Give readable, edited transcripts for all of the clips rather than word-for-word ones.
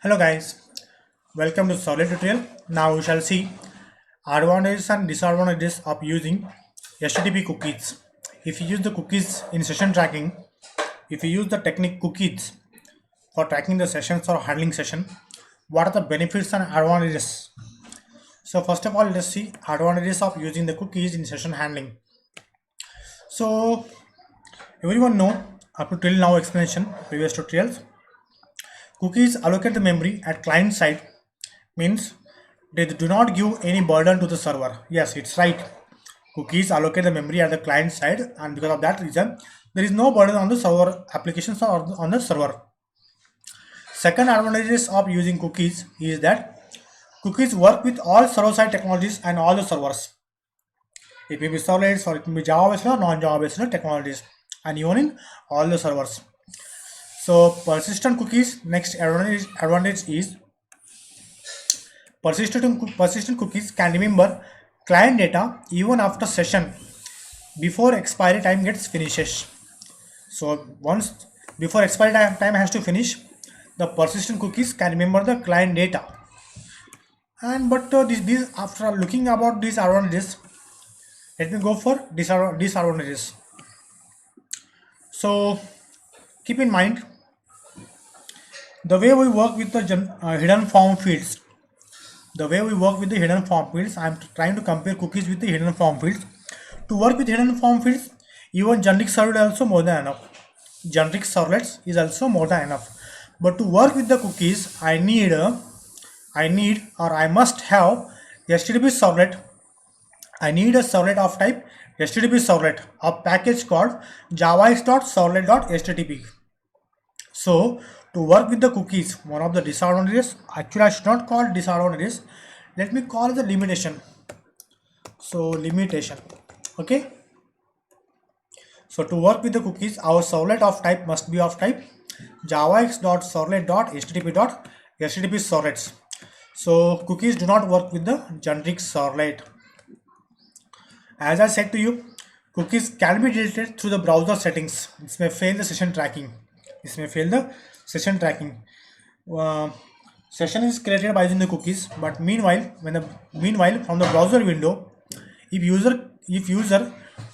Hello guys, welcome to Servlet tutorial. Now we shall see advantages and disadvantages of using HTTP cookies. If you use the cookies in session tracking, if you use the technique cookies for tracking the sessions or handling session, what are the benefits and advantages? So first of all, let's see advantages of using the cookies in session handling. So everyone know up to till now explanation previous tutorials. Cookies allocate the memory at client side means they do not give any burden to the server. Yes, it's right. Cookies allocate the memory at the client side, and because of that reason, there is no burden on the server applications or on the server. Second advantages of using cookies is that cookies work with all server-side technologies and all the servers. It may be servlets or it may be Java-based or non-Java based technologies, and even in all the servers. So persistent cookies. Next advantage is persistent cookies can remember client data even after session before expiry time gets finishes. So once before expiry time has to finish, the persistent cookies can remember the client data. And but these after looking about these advantages, let me go for disadvantages. So keep in mind the way we work with the hidden form fields. The way we work with the hidden form fields, I am trying to compare cookies with the hidden form fields. To work with hidden form fields, even generic servlet is also more than enough. Generic servlets is also more than enough. But to work with the cookies, I must have HTTP servlet. I need a servlet of type HTTP servlet, a package called javax.servlet.http. So to work with the cookies, one of the disadvantages, actually I should not call it disadvantages, let me call it the limitation. So limitation, okay. So to work with the cookies, our servlet of type must be of type javax.servlet.http.HttpServlets. So cookies do not work with the generic servlet. As I said to you, cookies can be deleted through the browser settings. This may fail the session tracking. Session is created by using the cookies, but meanwhile from the browser window, if user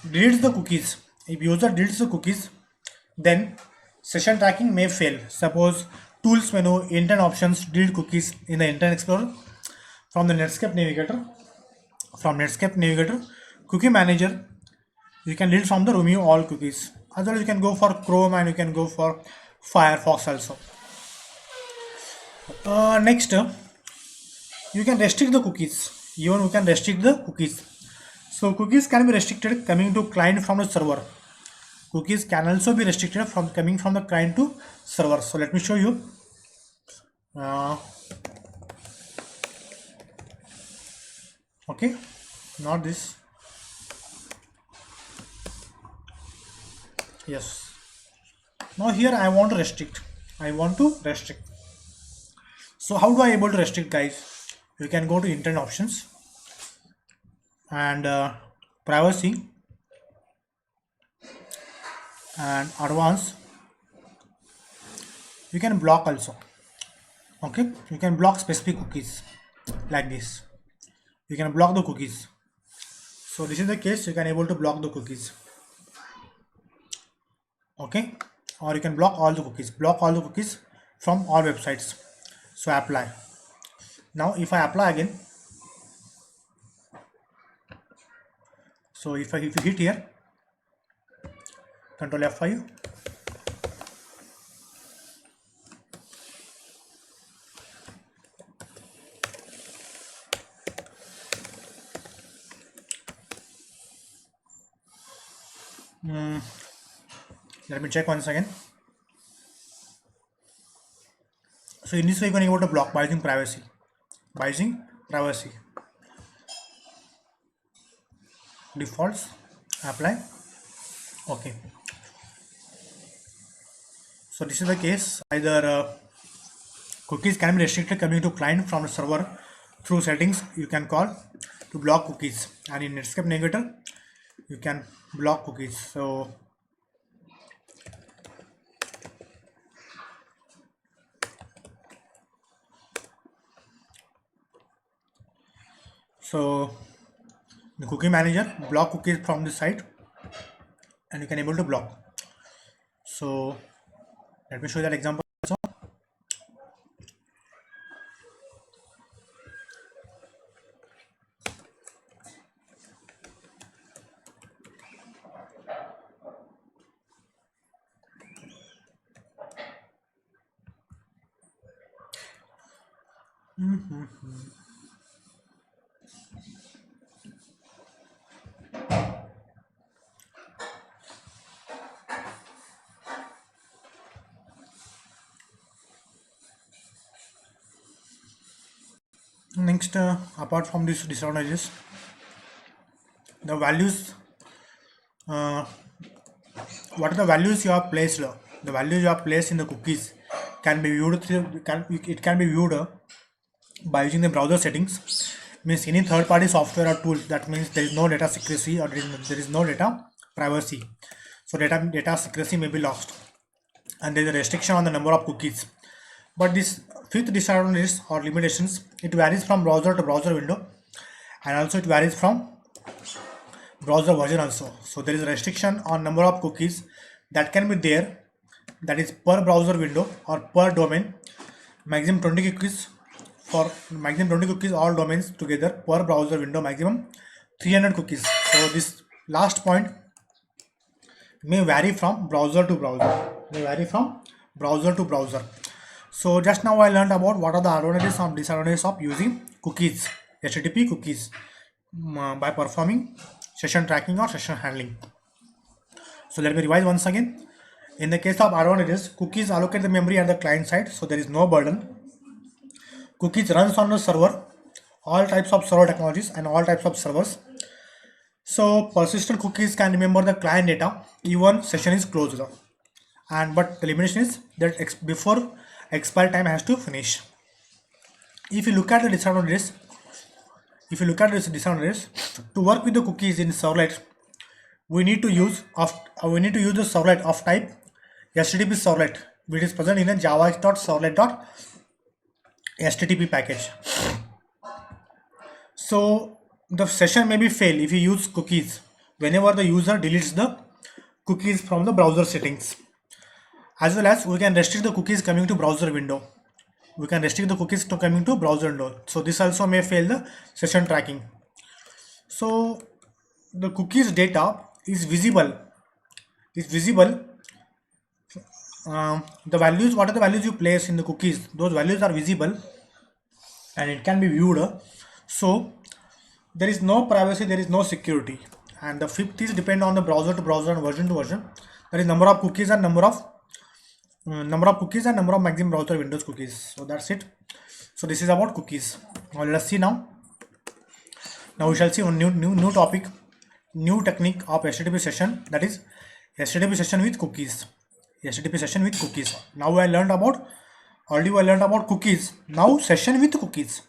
deletes the cookies, then session tracking may fail. Suppose tools menu, internet options, delete cookies in the Internet Explorer. From the Netscape Navigator, cookie manager, you can delete from the remove all cookies. Otherwise you can go for Chrome and you can go for Firefox also. Next, you can restrict the cookies. So cookies can be restricted coming to client from the server. Cookies can also be restricted from coming from the client to server. So let me show you. Okay, not this. Yes. Now here I want to restrict. So how do I able to restrict, guys? You can go to internet options and privacy and advanced. You can block also. Okay, you can block specific cookies like this. You can block the cookies. So this is the case. You can able to block the cookies. Okay, or you can block all the cookies. From all websites. So apply. Now if I apply again, so if you hit here, Control F5, let me check once again. So in this way you can able to block by using privacy. Defaults, apply. Okay. So this is the case. Either cookies can be restricted coming to client from the server through settings you can call to block cookies, and in Netscape Navigator you can block cookies. So So the cookie manager block cookies from this site, and you can able to block. So let me show you that example also. Next, apart from these disadvantages, the values, what are the values you have placed? The values you have placed in the cookies can be viewed it can be viewed by using the browser settings. Means any third-party software or tool, that means there is no data secrecy or there is no data privacy. So data secrecy may be lost, and there is a restriction on the number of cookies. But this fifth disadvantage or limitations, it varies from browser to browser window, and also it varies from browser version also. So there is a restriction on number of cookies that can be there, that is per browser window or per domain. Maximum 20 cookies all domains together per browser window, maximum 300 cookies. So this last point may vary from browser to browser. So just now I learned about what are the advantages and disadvantages of using cookies, HTTP cookies, by performing session tracking or session handling. So let me revise once again. In the case of advantages, cookies allocate the memory at the client side, so there is no burden. Cookies runs on the server, all types of server technologies and all types of servers. So persistent cookies can remember the client data even session is closed. But the limitation is that before expiry time has to finish. If you look at the disadvantages, to work with the cookies in Servlet, we need to use the servlet of type HttpServlet, which is present in a javax.servlet.http package. So the session may be fail if you use cookies whenever the user deletes the cookies from the browser settings. As well as we can restrict the cookies coming to browser window. So this also may fail the session tracking. So the cookies data is visible. The values, what are the values you place in the cookies? Those values are visible and it can be viewed. So there is no privacy, there is no security. And the fifth is depend on the browser to browser and version to version. There is number of cookies and number of maximum browser windows cookies. So that's it. So this is about cookies. Now let us see now. Now we shall see one new topic, new technique of HTTP session, that is HTTP session with cookies. Now I learned about cookies. Now session with cookies.